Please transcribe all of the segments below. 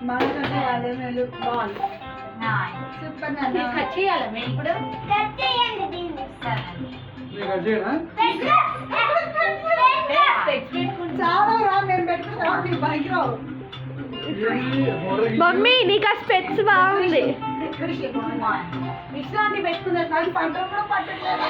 మనకంటే అదే మేలు బాగుంది. సూపర్ కట్ చేయాలా మేము ఇప్పుడు చాలా రా మేము పెట్టుకుంటాం నీ బైక్ రావు. మమ్మీ నీకు ఆ స్పెట్స్ బాగుంది. విశ్రాంతి పెట్టుకున్నారు కానీ పంట కూడా పట్టట్లేదు.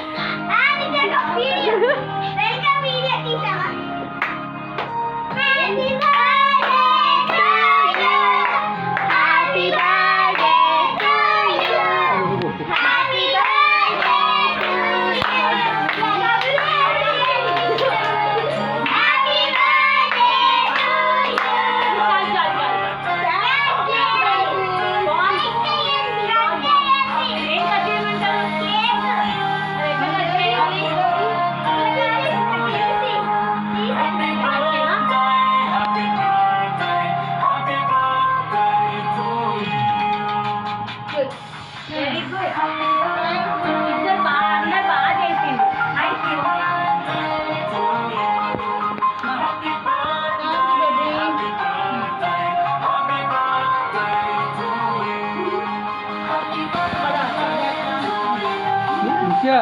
क्या